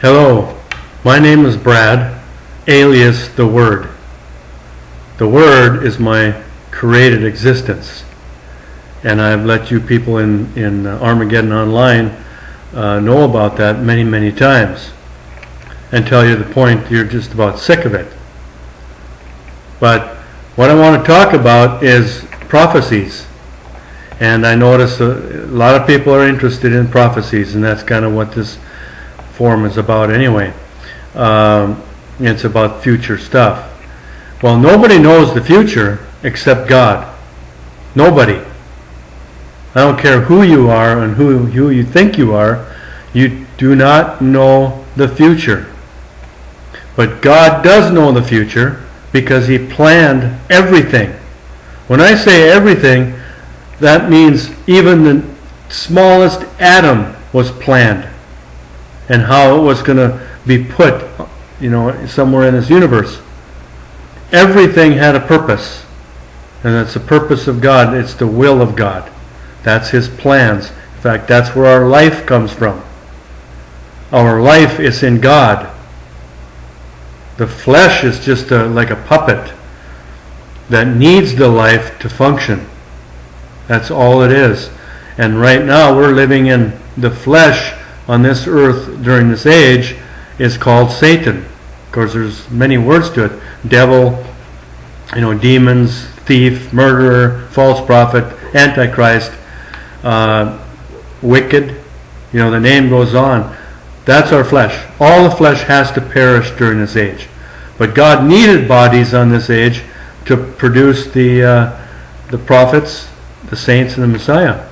Hello, my name is Brad, alias the Word. The Word is my created existence, and I've let you people in Armageddon Online know about that many times, and tell you the point you're just about sick of it. But what I want to talk about is prophecies, and I notice a lot of people are interested in prophecies, and that's kind of what this forum is about anyway. It's about future stuff. Well, nobody knows the future except God. Nobody. I don't care who you are and who you think you are, you do not know the future. But God does know the future because He planned everything. When I say everything, that means even the smallest atom was planned, and how it was going to be put, somewhere in this universe. Everything had a purpose, and it's the purpose of God. It's the will of God. That's His plans. In fact, that's where our life comes from. Our life is in God. The flesh is just like a puppet that needs the life to function. That's all it is. And right now we're living in the flesh on this earth during this age is called Satan. Of course, there's many words to it. Devil, demons, thief, murderer, false prophet, antichrist, wicked. The name goes on. That's our flesh. All the flesh has to perish during this age. But God needed bodies on this age to produce the prophets, the saints, and the Messiah.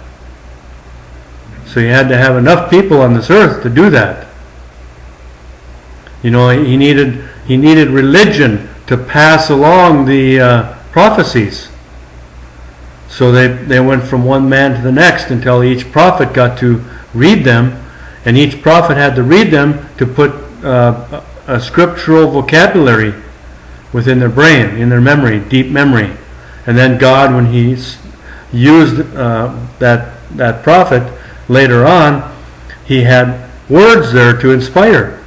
So He had to have enough people on this earth to do that. He needed religion to pass along the prophecies. So they went from one man to the next until each prophet got to read them, and each prophet had to read them to put a scriptural vocabulary within their brain, in their memory, deep memory. And then God, when He used that prophet later on, He had words there to inspire.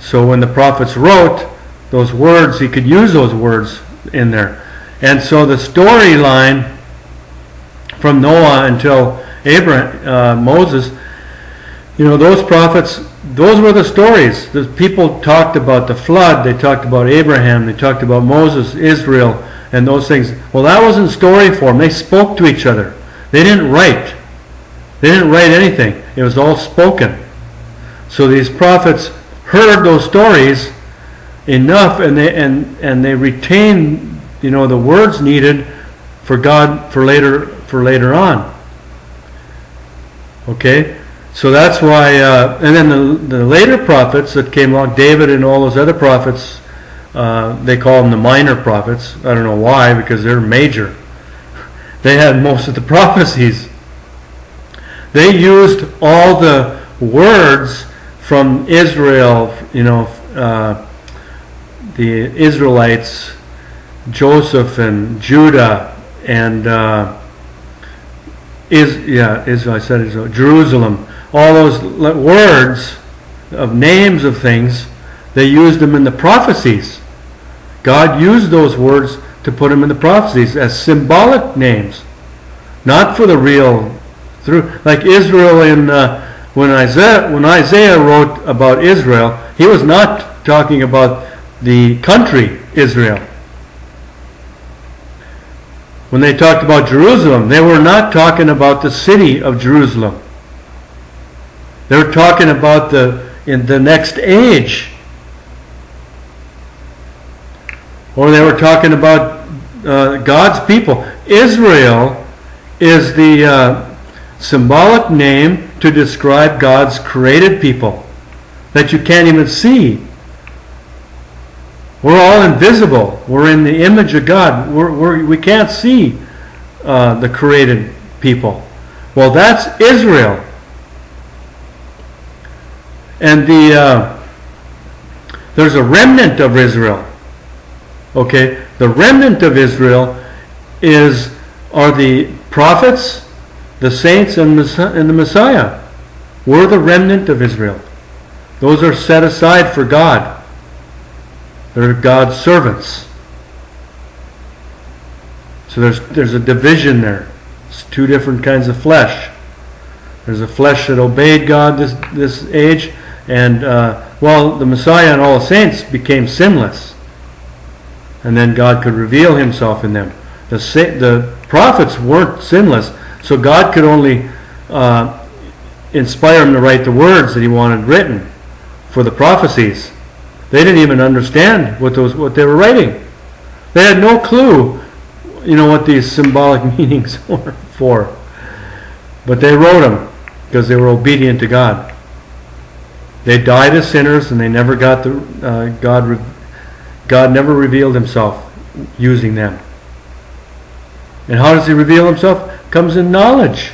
So when the prophets wrote those words, He could use those words in there. And so the storyline from Noah until Abraham, Moses, those prophets, those were the stories. The people talked about the flood, they talked about Abraham, they talked about Moses, Israel, and those things. Well, that wasn't story form. They spoke to each other. They didn't write. They didn't write anything. It was all spoken. So these prophets heard those stories enough, and they retained, the words needed for God for later on. Okay, so that's why. And then the later prophets that came along, David and all those other prophets, they call them the minor prophets. I don't know why, because they're major. They had most of the prophecies. They used all the words from Israel, the Israelites, Joseph and Judah, and Jerusalem. All those words of names of things, they used them in the prophecies. God used those words to put them in the prophecies as symbolic names, not for the real. Like Israel when Isaiah wrote about Israel, he was not talking about the country Israel. When they talked about Jerusalem, they were not talking about the city of Jerusalem. They were talking about in the next age. Or they were talking about God's people. Israel is the symbolic name to describe God's created people that you can't even see. We're all invisible. We're in the image of God. We can't see the created people. Well, that's Israel. And there's a remnant of Israel. Okay, the remnant of Israel are the prophets, the saints, and the Messiah. We're the remnant of Israel. Those are set aside for God. They're God's servants. So there's a division there. It's two different kinds of flesh. There's a flesh that obeyed God this age, and the Messiah and all the saints became sinless. And then God could reveal himself in them. The prophets weren't sinless, so God could only inspire them to write the words that he wanted written for the prophecies. They didn't even understand what they were writing. They had no clue, what these symbolic meanings were for. But they wrote them because they were obedient to God. They died as sinners, and they never got God never revealed himself using them. And how does he reveal himself? Comes in knowledge.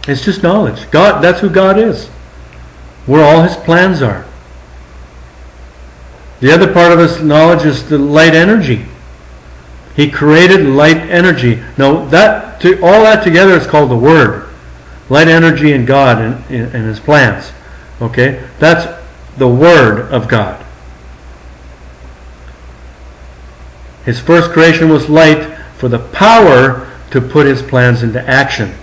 It's just knowledge. God, that's who God is. Where all his plans are. The other part of his knowledge is the light energy. He created light energy. Now, all that together is called the Word. Light energy and God and his plans. Okay? That's the Word of God. His first creation was light for the power to put his plans into action.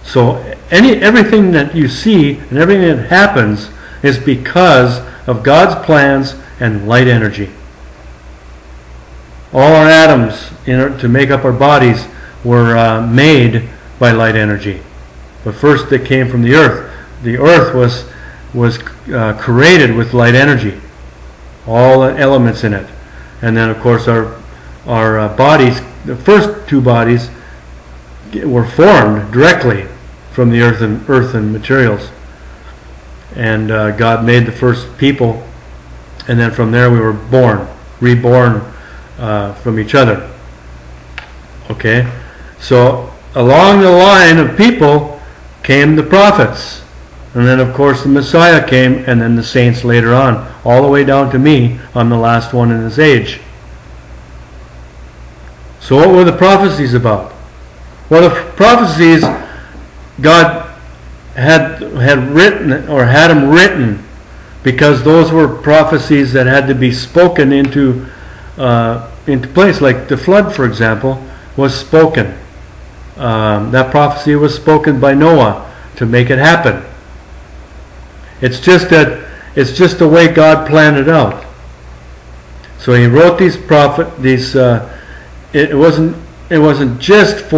So everything that you see and everything that happens is because of God's plans and light energy. All our atoms to make up our bodies were made by light energy. But first they came from the earth. The earth was created with light energy. All the elements in it. And then of course our bodies, the first two bodies, were formed directly from the earth and materials. And God made the first people, and then from there we were reborn from each other. Okay? So along the line of people came the prophets. And then of course the Messiah came, and then the saints later on. All the way down to me. I'm the last one in this age. So what were the prophecies about? Well, the prophecies, God had written, or had them written, because those were prophecies that had to be spoken into place. Like the flood, for example, was spoken. That prophecy was spoken by Noah to make it happen. It's just the way God planned it out. So he wrote these it wasn't just it's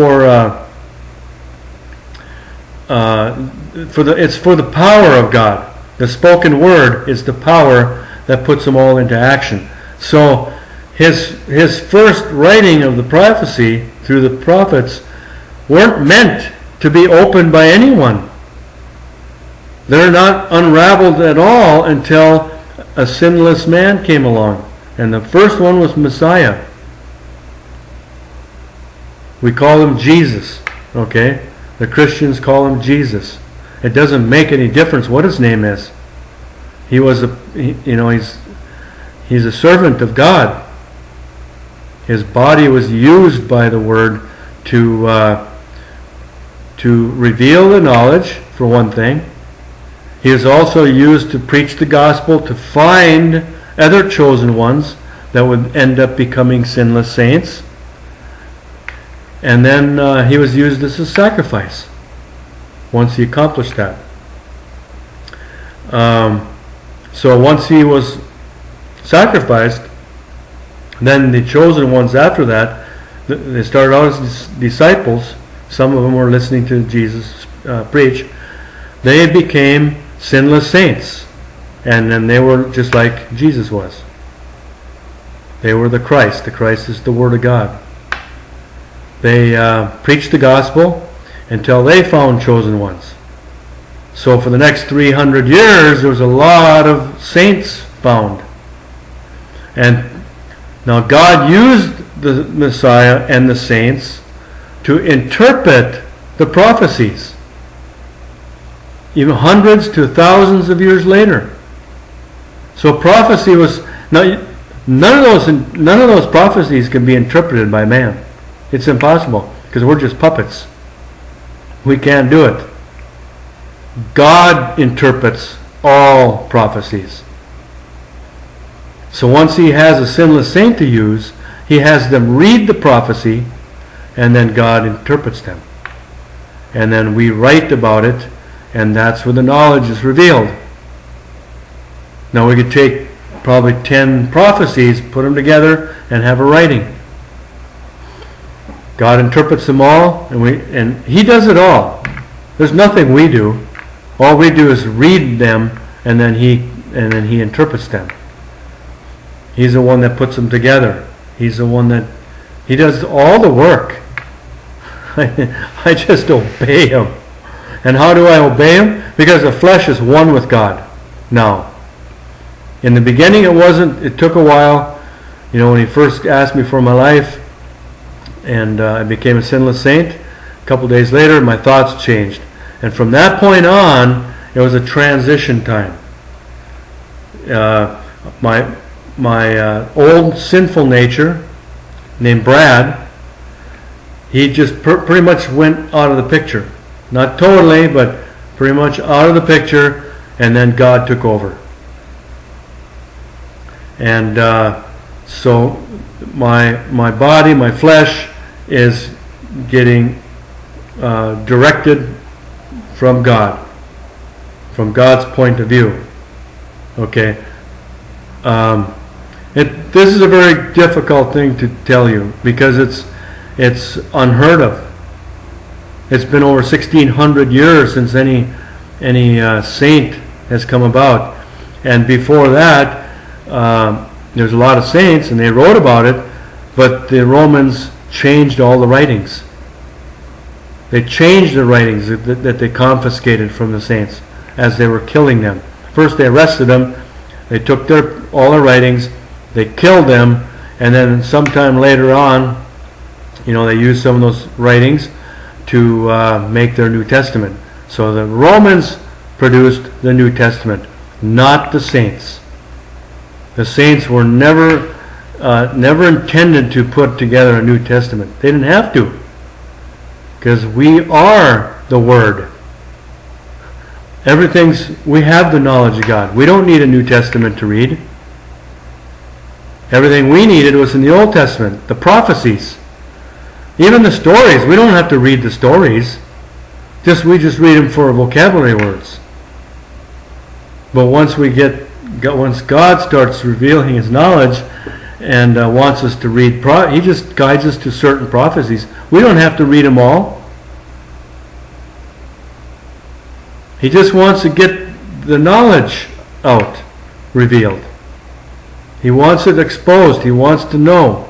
for the power of God. The spoken word is the power that puts them all into action. So his first writing of the prophecy through the prophets weren't meant to be opened by anyone. They're not unraveled at all until a sinless man came along. And the first one was Messiah. We call him Jesus. Okay? The Christians call him Jesus. It doesn't make any difference what his name is. He's a servant of God. His body was used by the Word to reveal the knowledge, for one thing. He is also used to preach the gospel, to find other chosen ones that would end up becoming sinless saints. And then he was used as a sacrifice once he accomplished that. So once he was sacrificed, then the chosen ones after that, they started out as disciples. Some of them were listening to Jesus preach. They became sinless saints. And then they were just like Jesus was. They were the Christ. The Christ is the Word of God. They preached the gospel until they found chosen ones. So for the next 300 years, there was a lot of saints found. And now God used the Messiah and the saints to interpret the prophecies, even hundreds to thousands of years later. So prophecy was none of those prophecies can be interpreted by man. It's impossible, because we're just puppets. We can't do it. God interprets all prophecies. So once he has a sinless saint to use, he has them read the prophecy, and then God interprets them. And then we write about it, and that's where the knowledge is revealed. Now we could take probably 10 prophecies, put them together, and have a writing. God interprets them all, and he does it all. There's nothing we do. All we do is read them, and then he interprets them. He's the one that puts them together. He's the one that he does all the work. I just obey him. And how do I obey him? Because the flesh is one with God now. In the beginning it wasn't. It took a while. When he first asked me for my life, and I became a sinless saint, a couple days later my thoughts changed. And from that point on, it was a transition time. My old sinful nature, named Brad, he just pretty much went out of the picture. Not totally, but pretty much out of the picture, and then God took over. And so my body, my flesh, is getting directed from God, from God's point of view. Okay. This is a very difficult thing to tell you, because it's unheard of. It's been over 1,600 years since any saint has come about, and before that, there's a lot of saints, and they wrote about it, but the Romans changed all the writings. They changed the writings that they confiscated from the saints as they were killing them. First they arrested them, they took all their writings, they killed them, and then sometime later on, they used some of those writings to make their New Testament. So the Romans produced the New Testament, not the saints. The saints were never intended to put together a New Testament. They didn't have to, because we are the Word. We have the knowledge of God. We don't need a New Testament to read. Everything we needed was in the Old Testament, the prophecies. Even the stories, we don't have to read the stories. We just read them for vocabulary words. But once God starts revealing his knowledge and wants us to read, he just guides us to certain prophecies. We don't have to read them all. He just wants to get the knowledge out, revealed. He wants it exposed. He wants to know.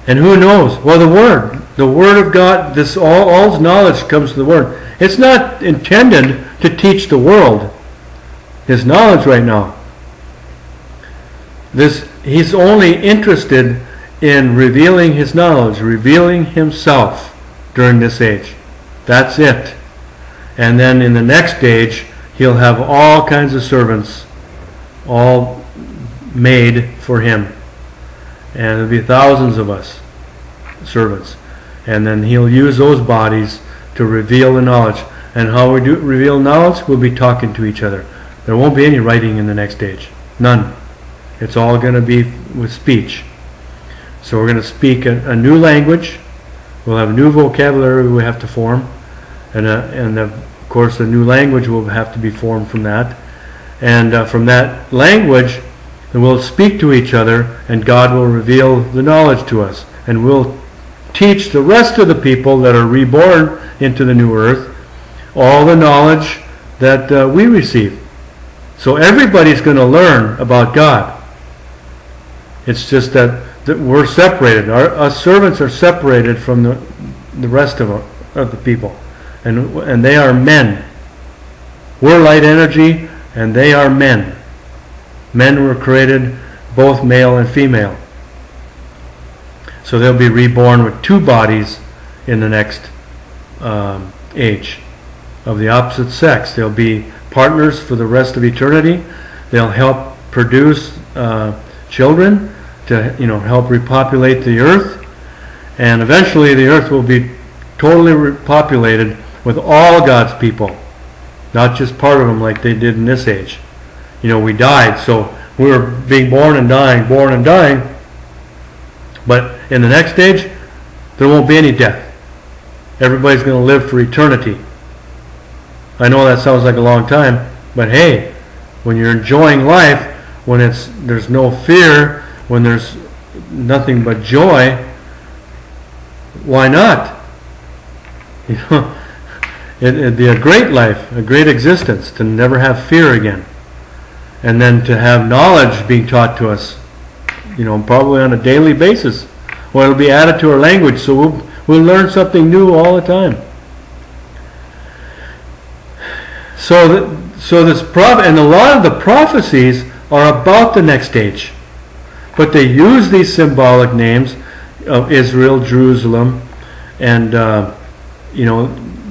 And who knows? Well, the Word of God, all knowledge comes to the Word. It's not intended to teach the world his knowledge right now. He's only interested in revealing his knowledge, revealing himself during this age. That's it. And then in the next age, he'll have all kinds of servants, all made for him. And there'll be thousands of us, servants. And then he'll use those bodies to reveal the knowledge. And how we do reveal knowledge, we'll be talking to each other. There won't be any writing in the next age. None. It's all going to be with speech. So we're going to speak a new language. We'll have a new vocabulary we have to form. And of course a new language will have to be formed from that. And from that language, then we'll speak to each other, and God will reveal the knowledge to us. And we'll teach the rest of the people that are reborn into the new earth all the knowledge that we receive. So everybody's going to learn about God. It's just that we're separated. Our servants are separated from the rest of the people. And they are men. We're light energy, and they are men. Men were created both male and female. So they'll be reborn with two bodies in the next age of the opposite sex. They'll be partners for the rest of eternity. They'll help produce children to help repopulate the earth, and eventually the earth will be totally populated with all God's people, not just part of them like they did in this age. We died, so we were being born and dying, but in the next age, there won't be any death. Everybody's going to live for eternity. I know that sounds like a long time, but hey, when you're enjoying life, when there's no fear, when there's nothing but joy, why not? It'd be a great life, a great existence, to never have fear again. And then to have knowledge being taught to us, probably on a daily basis. Or it'll be added to our language, so we'll learn something new all the time. So this and a lot of the prophecies are about the next age. But they use these symbolic names of Israel, Jerusalem, and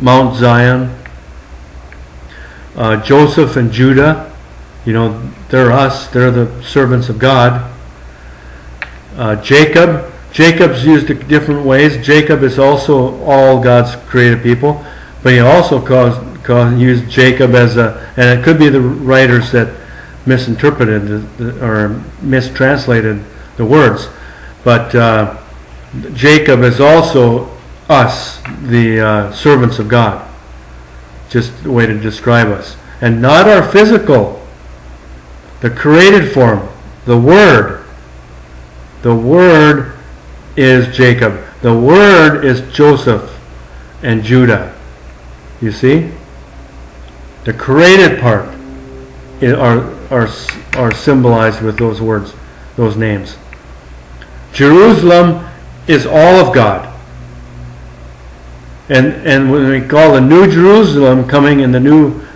Mount Zion, Joseph and Judah. They're us. They're the servants of God. Jacob's used in different ways. Jacob is also all God's created people, but he also used Jacob as and it could be the writers that misinterpreted or mistranslated the words, but Jacob is also us, the servants of God. Just a way to describe us, and not our physical. The created form, the Word. The Word is Jacob. The Word is Joseph and Judah. You see? The created part are symbolized with those words, those names. Jerusalem is all of God. And when we call the New Jerusalem coming in the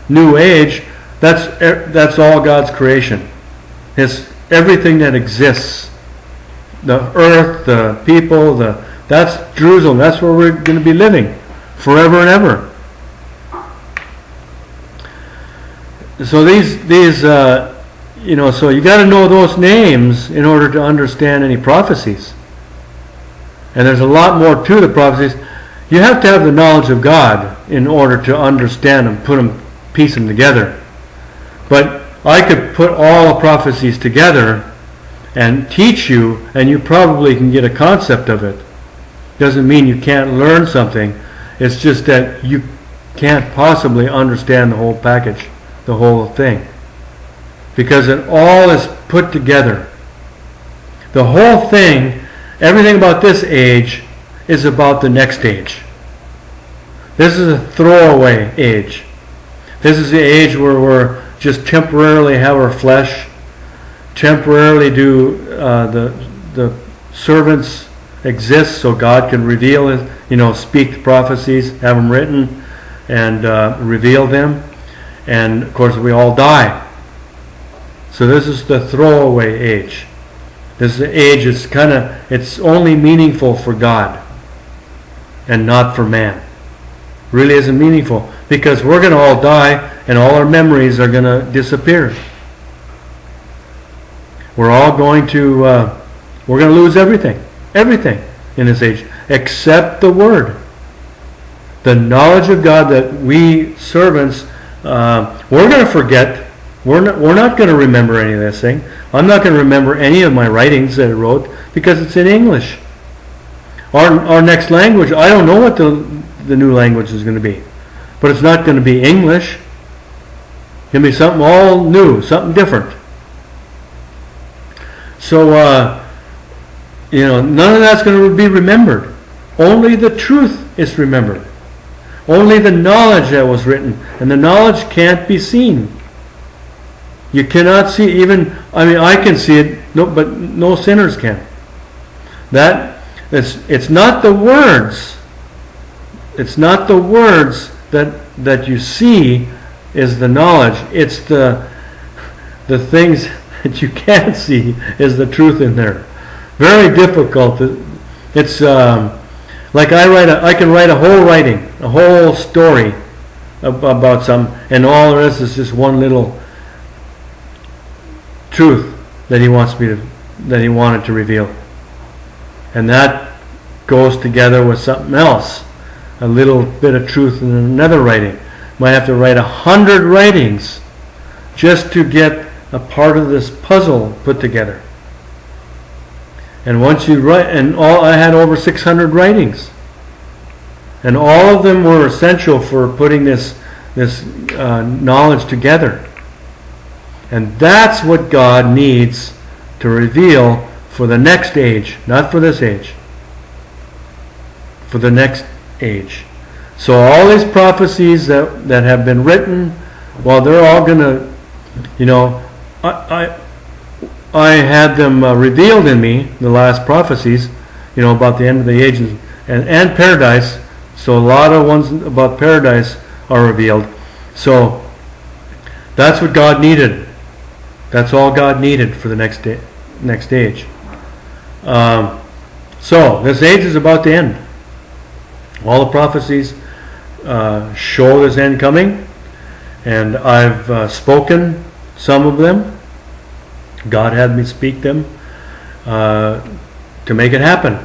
new age, that's all God's creation. It's everything that exists. The earth, the people, that's Jerusalem. That's where we're going to be living forever and ever. So so you got to know those names in order to understand any prophecies. And there's a lot more to the prophecies. You have to have the knowledge of God in order to understand them, piece them together. But I could put all the prophecies together and teach you, and you probably can get a concept of it. Doesn't mean you can't learn something. It's just that you can't possibly understand the whole package, the whole thing. Because it all is put together. The whole thing, everything about this age is about the next age. This is a throwaway age. This is the age where we're just temporarily have our flesh, temporarily do the servants exist so God can reveal it, speak prophecies, have them written, and reveal them. And of course we all die. So this is the throwaway age. This is the age it's only meaningful for God and not for man. Really isn't meaningful, because we're going to all die and all our memories are going to disappear. We're all going to lose everything in this age, except the Word. The knowledge of God that we servants, we're going to forget. We're not going to remember any of this thing. I'm not going to remember any of my writings that I wrote because it's in English. Our next language, I don't know what the new language is going to be, but it's not going to be English. It's going to be something all new, something different. So, none of that's going to be remembered. Only the truth is remembered. Only the knowledge that was written, and the knowledge can't be seen. You cannot see I can see it, but no sinners can. It's not the words. It's not the words that you see is the knowledge. It's the things that you can't see is the truth in there. Very difficult. It's like I can write a whole story about something, and all the rest is just one little truth that he wanted to reveal, and that goes together with something else a little bit of truth in another writing. Might have to write 100 writings just to get a part of this puzzle put together. And once you write, and I had over 600 writings, and all of them were essential for putting this knowledge together. And that's what God needs to reveal for the next age, not for this age, for the next age. So all these prophecies that have been written, well, they're all going to, I had them revealed in me, the last prophecies, about the end of the ages and paradise. So a lot of ones about paradise are revealed. So that's what God needed. That's all God needed for the next age. So this age is about to end. All the prophecies show this end coming, and I've spoken some of them. God had me speak them to make it happen,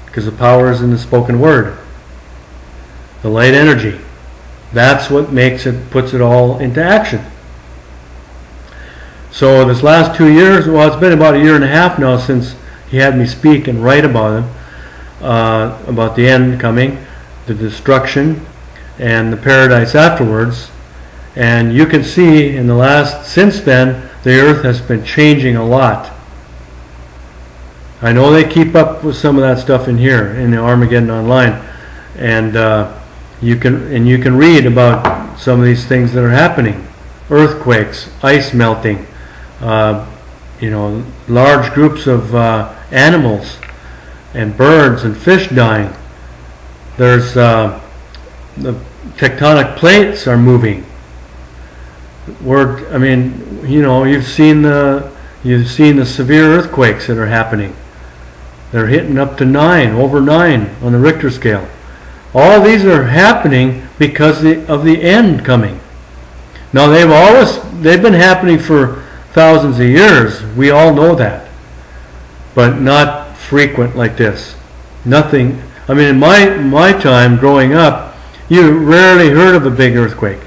because the power is in the spoken word. The light energy. That's what puts it all into action. So this last 2 years, well, it's been about a year and a half now since he had me speak and write about them, about the end coming, the destruction, and the paradise afterwards. And you can see since then, the earth has been changing a lot. I know they keep up with some of that stuff in here, in the Armageddon Online. And you can read about some of these things that are happening. Earthquakes, ice melting, large groups of animals and birds and fish dying. There's the tectonic plates are moving. You've seen the severe earthquakes that are happening. They're hitting up to over 9 on the Richter scale. All these are happening because of the end coming. Now they've been happening for thousands of years. We all know that, but not frequent like this. Nothing. I mean, in my time growing up, you rarely heard of a big earthquake.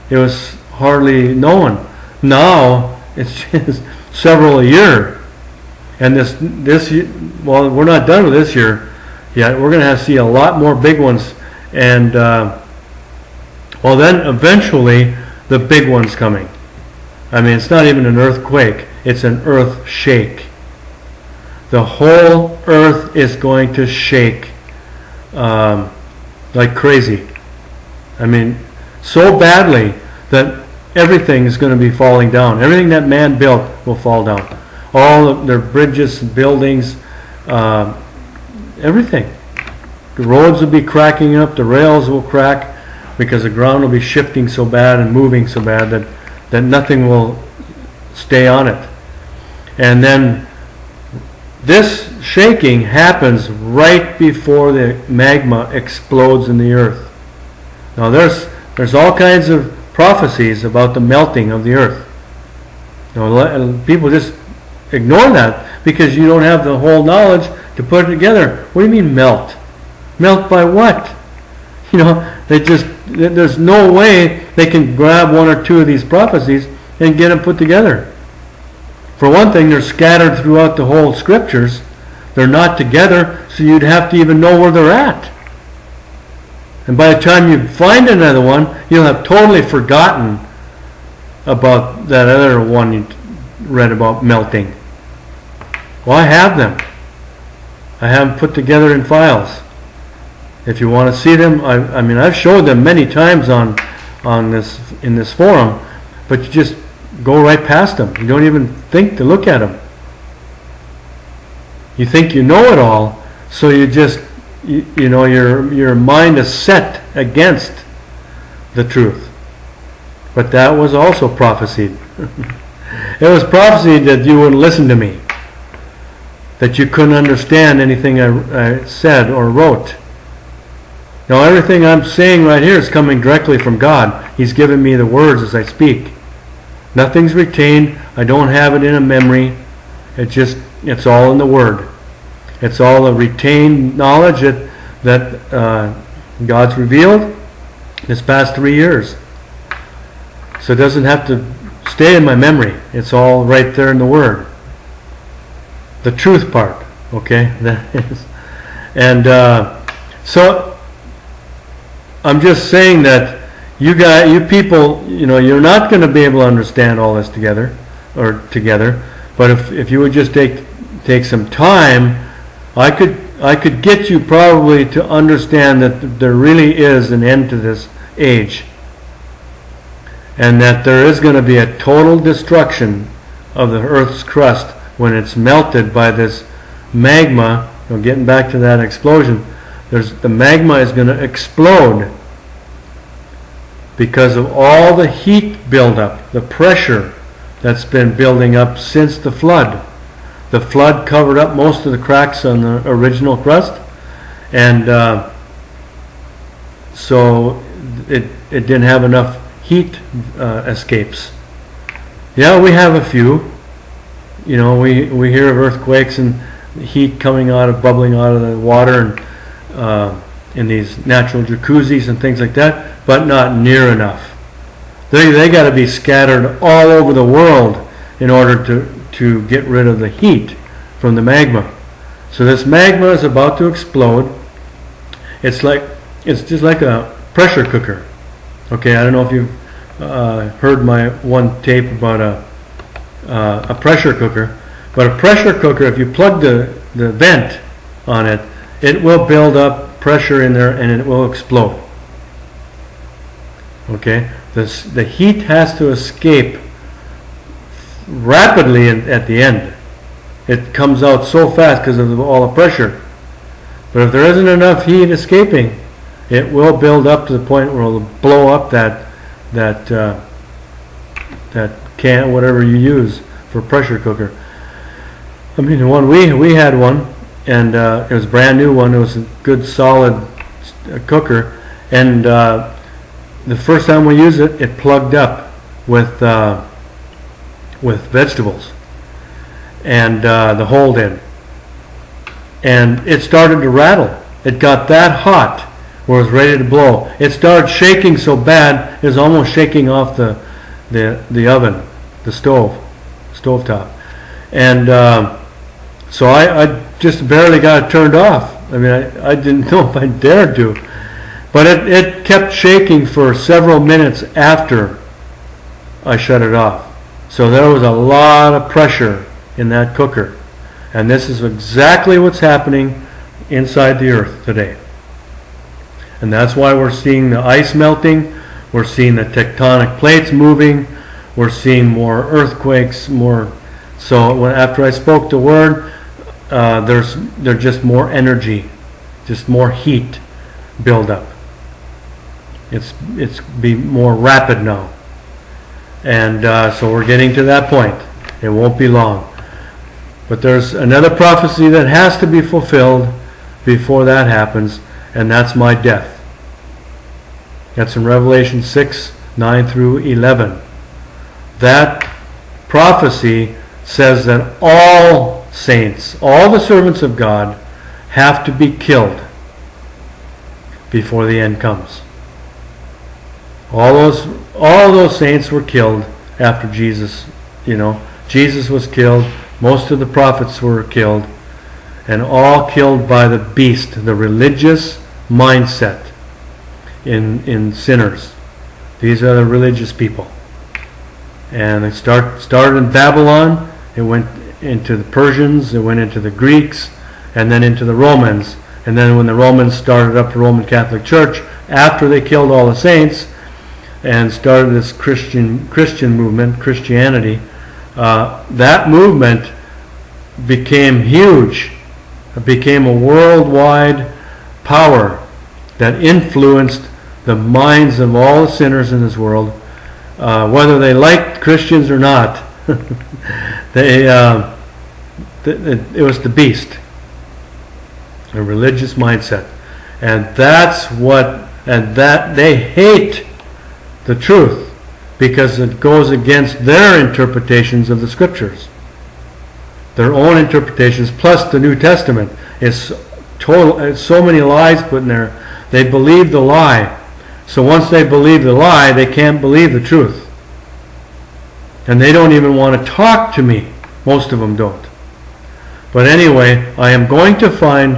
It was hardly known. Now it's just several a year, and this well, we're not done with this year yet. We're going to see a lot more big ones, and then eventually the big one's coming. I mean, it's not even an earthquake; it's an earth shake. The whole earth is going to shake like crazy. I mean, so badly that everything is going to be falling down. Everything that man built will fall down. All of their bridges, buildings, everything. The roads will be cracking up. The rails will crack because the ground will be shifting so bad and moving so bad that nothing will stay on it. And then this shaking happens right before the magma explodes in the earth. Now there's all kinds of prophecies about the melting of the earth. People just ignore that because you don't have the whole knowledge to put it together. What do you mean melt? Melt by what? There's no way they can grab one or two of these prophecies and get them put together. For one thing, they're scattered throughout the whole scriptures. They're not together, so you'd have to even know where they're at. And by the time you find another one, you'll have totally forgotten about that other one you read about melting. Well, I have them. I have them put together in files. If you want to see them, I've showed them many times in this forum, but you just go right past them. You don't even think to look at them. You think you know it all, so you just your mind is set against the truth. But that was also prophesied. It was prophesied that you wouldn't listen to me, that you couldn't understand anything I said or wrote. Now everything I'm saying right here is coming directly from God. He's given me the words as I speak. Nothing's retained. I don't have it in a memory. It's all in the Word. It's all the retained knowledge that God's revealed this past 3 years. So it doesn't have to stay in my memory. It's all right there in the Word. The truth part, okay? That is. And so I'm just saying that you people, you're not going to be able to understand all this together. But if you would just take some time, I could get you probably to understand that there really is an end to this age, and that there is going to be a total destruction of the earth's crust when it's melted by this magma. Getting back to that explosion, the magma is going to explode because of all the heat buildup, the pressure that's been building up since the flood. The flood covered up most of the cracks on the original crust, and so it didn't have enough heat escapes. Yeah, we have a few. We hear of earthquakes and heat bubbling out of the water, and in these natural jacuzzis and things like that, but not near enough. They got to be scattered all over the world in order to get rid of the heat from the magma. So this magma is about to explode. It's just like a pressure cooker. Okay, I don't know if you've heard my one tape about a pressure cooker, but a pressure cooker, if you plug the vent on it, it will build up pressure in there and it will explode. Okay, the heat has to escape rapidly at the end. It comes out so fast because of all the pressure. But if there isn't enough heat escaping, it will build up to the point where it'll blow up that can, whatever you use for a pressure cooker. I mean, the one we had one, and it was a brand new one. It was a good solid cooker, and the first time we used it, it plugged up with vegetables, and the hole did, and it started to rattle. It got that hot where it was ready to blow. It started shaking so bad it was almost shaking off the oven, the stovetop, and so I just barely got it turned off. I mean, I didn't know if I dared to, but it kept shaking for several minutes after I shut it off. So there was a lot of pressure in that cooker, and this is exactly what's happening inside the earth today. And that's why we're seeing the ice melting, we're seeing the tectonic plates moving, we're seeing more earthquakes, more. So after I spoke the word, there's just more energy, just more heat build up. It's be more rapid now, and so we're getting to that point. It won't be long, but there's another prophecy that has to be fulfilled before that happens, and that's my death. That's in Revelation 6:9 through 11. That prophecy says that all saints, all the servants of God, have to be killed before the end comes. All those saints were killed after Jesus. Jesus was killed. Most of the prophets were killed, and all killed by the beast, the religious mindset in sinners. These are the religious people, and it started in Babylon. It went into the Persians. It went into the Greeks, and then into the Romans. And then when the Romans started up the Roman Catholic Church, after they killed all the saints and started this Christian movement, Christianity, that movement became huge. It became a worldwide power that influenced the minds of all the sinners in this world, whether they liked Christians or not. It was the beast, a religious mindset, and that they hate the truth because it goes against their interpretations of the scriptures. Their own interpretations plus the New Testament is total. It's so many lies put in there They believe the lie. So once they believe the lie, they can't believe the truth. And they don't even want to talk to me. Most of them don't. But anyway, I am going to find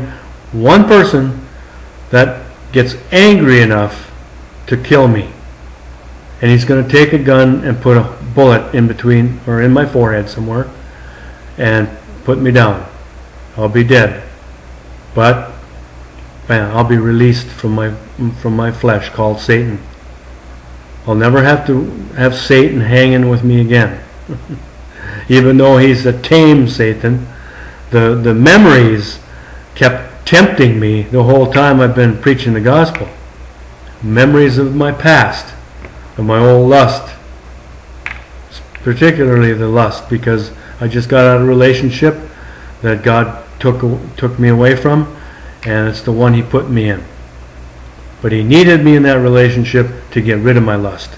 one person that gets angry enough to kill me. And he's going to take a gun and put a bullet in between, or in my forehead somewhere, and put me down. I'll be dead. But man, I'll be released from my flesh, called Satan. I'll never have to have Satan hanging with me again. Even though he's a tame Satan, the memories kept tempting me the whole time I've been preaching the gospel. Memories of my past, of my old lust, particularly the lust, because I just got out of a relationship that God took me away from, and it's the one He put me in. But He needed me in that relationship to get rid of my lust.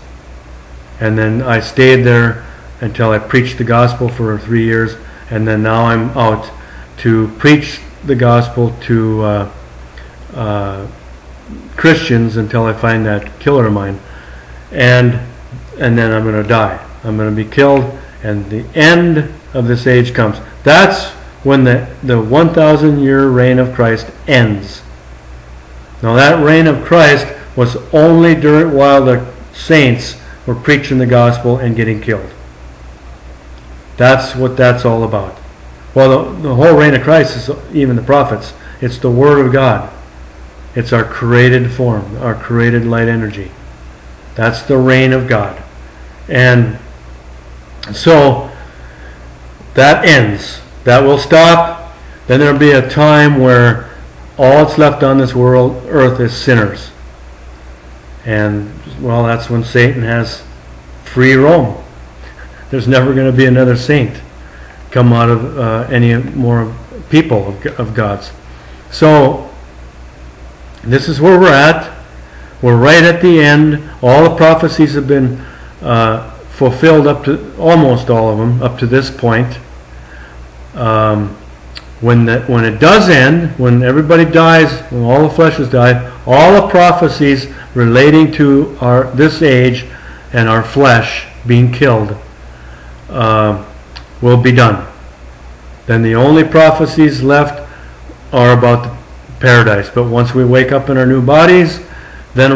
And then I stayed there until I preached the gospel for 3 years, and then now I'm out to preach the gospel to Christians until I find that killer of mine. And then I'm going to die. I'm going to be killed, and the end of this age comes. That's when the 1,000-year reign of Christ ends. Now that reign of Christ was only while the saints were preaching the gospel and getting killed. That's what that's all about. Well, the whole reign of Christ is even the prophets. It's the Word of God. It's our created form, our created light energy. That's the reign of God. And so that ends. That will stop. Then there will be a time where all that's left on this earth is sinners. And, well, that's when Satan has free roam. There's never going to be another saint come out of any more people of God's. So, this is where we're at. We're right at the end. All the prophecies have been fulfilled up to, almost all of them, up to this point. When it does end, when everybody dies, when all the flesh has died, all the prophecies relating to this age and our flesh being killed will be done. Then the only prophecies left are about the paradise. But once we wake up in our new bodies, then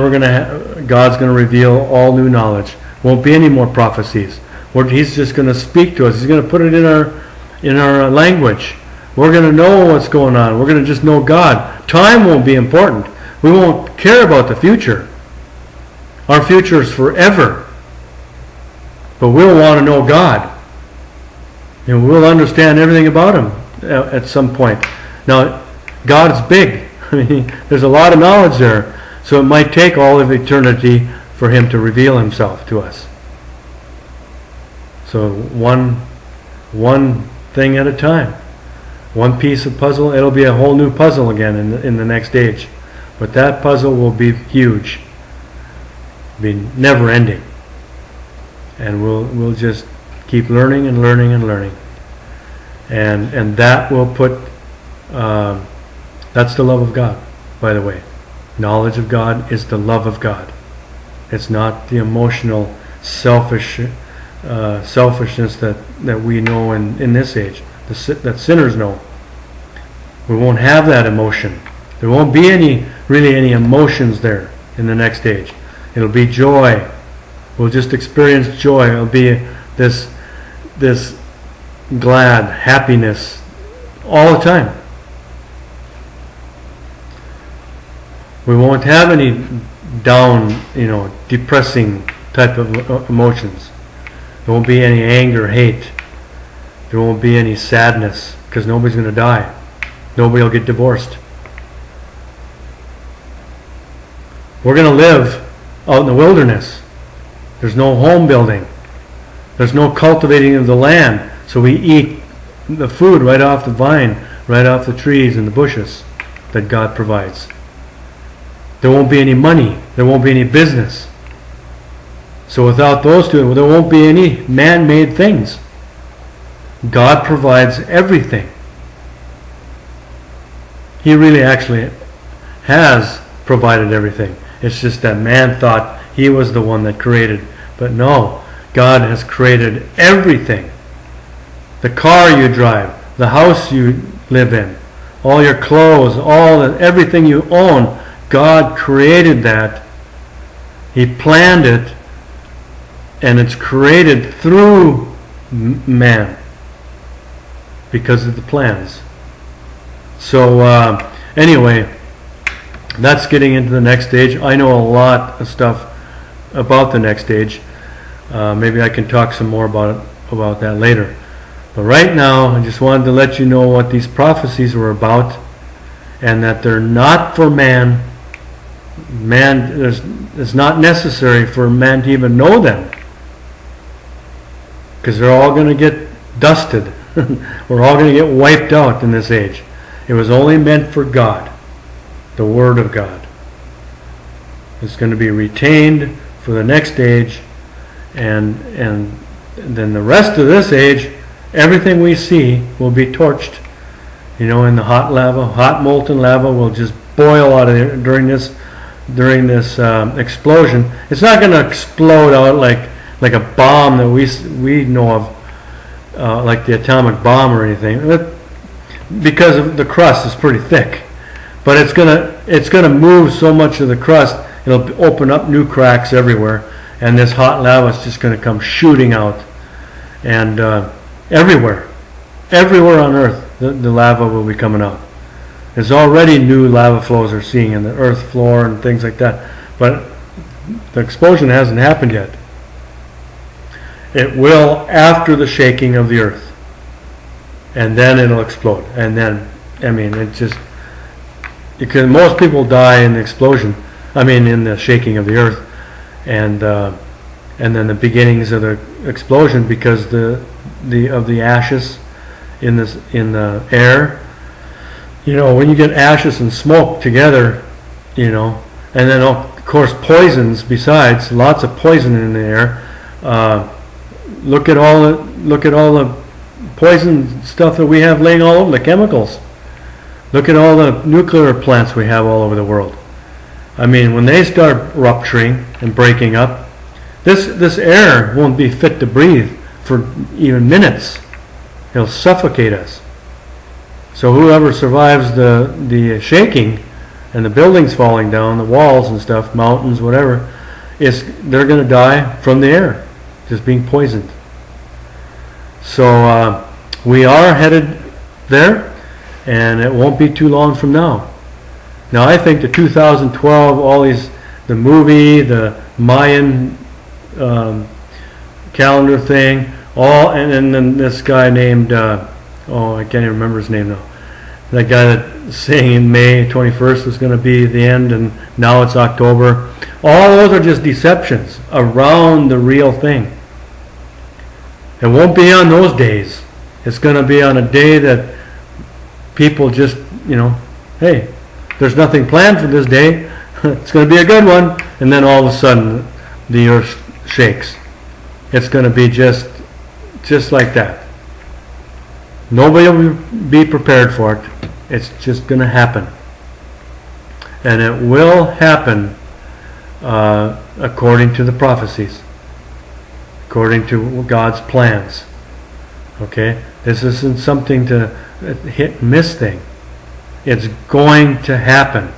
God's going to reveal all new knowledge. Won't be any more prophecies. He's just going to speak to us. He's going to put it in our language. We're going to know what's going on. We're going to just know God. Time won't be important. We won't care about the future. Our future is forever. But we'll want to know God. And we'll understand everything about Him at some point. Now, God's big. I mean, there's a lot of knowledge there. So it might take all of eternity for Him to reveal Himself to us. So one thing at a time. One piece of puzzle. It'll be a whole new puzzle again in the next age. But that puzzle will be huge. Be never ending. And we'll just keep learning and learning and learning. And that will put that's the love of God, by the way. Knowledge of God is the love of God. It's not the emotional selfishness that we know in this age, that sinners know. We won't have that emotion. There won't be really any emotions there in the next age. It'll be joy. We'll just experience joy. It'll be this glad happiness all the time. We won't have any down, depressing type of emotions. There won't be any anger, hate. There won't be any sadness, because nobody's going to die. Nobody will get divorced. We're going to live out in the wilderness. There's no home building. There's no cultivating of the land. So we eat the food right off the vine, right off the trees and the bushes that God provides. There won't be any money. There won't be any business. So without those two, there won't be any man-made things. God provides everything. He really actually has provided everything. It's just that man thought he was the one that created. But no, God has created everything. The car you drive, the house you live in, all your clothes, everything you own, God created that. He planned it, and it's created through man because of the plans. So anyway, that's getting into the next stage. I know a lot of stuff about the next stage. Maybe I can talk some more about that later. But right now, I just wanted to let you know what these prophecies were about, and that they're not for man. It's not necessary for man to even know them, because they're all going to get dusted. We're all going to get wiped out in this age. It was only meant for God, the Word of God. It's going to be retained for the next age, and then the rest of this age, everything we see will be torched. You know, in the hot lava, hot molten lava will just boil out of there during this explosion. It's not going to explode out like a bomb that we know of, like the atomic bomb or anything, because of the crust is pretty thick. But it's gonna move so much of the crust, it'll open up new cracks everywhere, and this hot lava is just going to come shooting out, and everywhere on Earth, the lava will be coming out. There's already new lava flows we're seeing in the earth floor and things like that, but the explosion hasn't happened yet. It will after the shaking of the earth, and then it'll explode. And then, I mean, it just, because most people die in the explosion, in the shaking of the earth, and then the beginnings of the explosion, because of the ashes in the air. You know, when you get ashes and smoke together, you know, and then of course poisons besides, lots of poison in the air. Look at all the poison stuff that we have laying all over, the chemicals. Look at all the nuclear plants we have all over the world. When they start rupturing and breaking up, this air won't be fit to breathe for even minutes. It'll suffocate us. So whoever survives the shaking and the buildings falling down, the walls and stuff, mountains, whatever, they're going to die from the air, just being poisoned. So we are headed there, and it won't be too long from now. Now I think the 2012, the movie, the Mayan calendar thing, and then this guy named, I can't even remember his name now. That guy that's saying in May 21st is going to be the end, and now it's October. All those are just deceptions around the real thing. It won't be on those days. It's going to be on a day that people just, hey, there's nothing planned for this day. It's going to be a good one. And then all of a sudden, the earth shakes. It's going to be just like that. Nobody will be prepared for it. It's just going to happen. And it will happen according to the prophecies, according to God's plans. Okay? This isn't something to hit and miss thing. It's going to happen.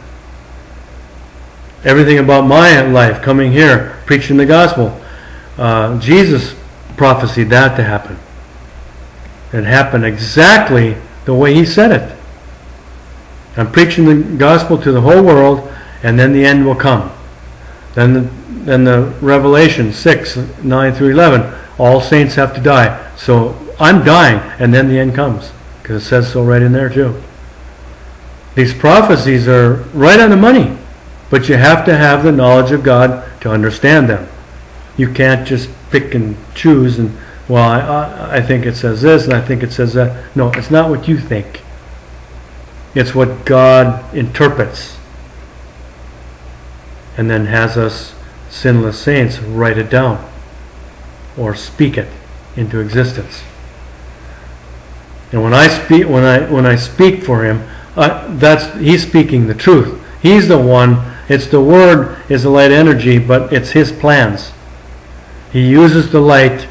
Everything about my life, coming here, preaching the gospel, Jesus prophesied that to happen. It happened exactly the way he said it. I'm preaching the gospel to the whole world, and then the end will come. Then the Revelation 6, 9 through 11, all saints have to die. So I'm dying, and then the end comes, because it says so right in there too. These prophecies are right on the money, but you have to have the knowledge of God to understand them. You can't just pick and choose and, well, I think it says this and I think it says that. No, it's not what you think. It's what God interprets, and then has us sinless saints write it down or speak it into existence. And when I speak for him, he's speaking the truth. He's the one. It's the Word is the light energy, but it's His plans. He uses the light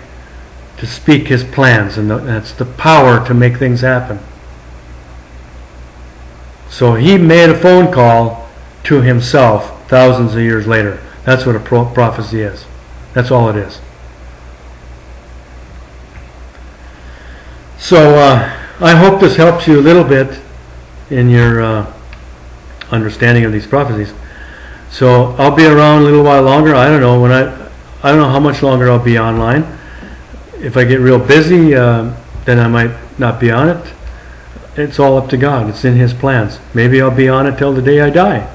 to speak His plans, and that's the power to make things happen. So He made a phone call to Himself thousands of years later. That's what a prophecy is. That's all it is. So I hope this helps you a little bit in your understanding of these prophecies. So I'll be around a little while longer. I don't know I don't know how much longer I'll be online. If I get real busy, then I might not be on it. It's all up to God. It's in His plans. Maybe I'll be on it till the day I die.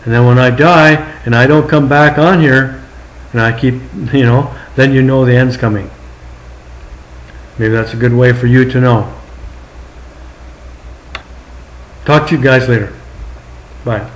And then when I die and I don't come back on here, and I keep, then you know the end's coming. Maybe that's a good way for you to know. Talk to you guys later. Bye.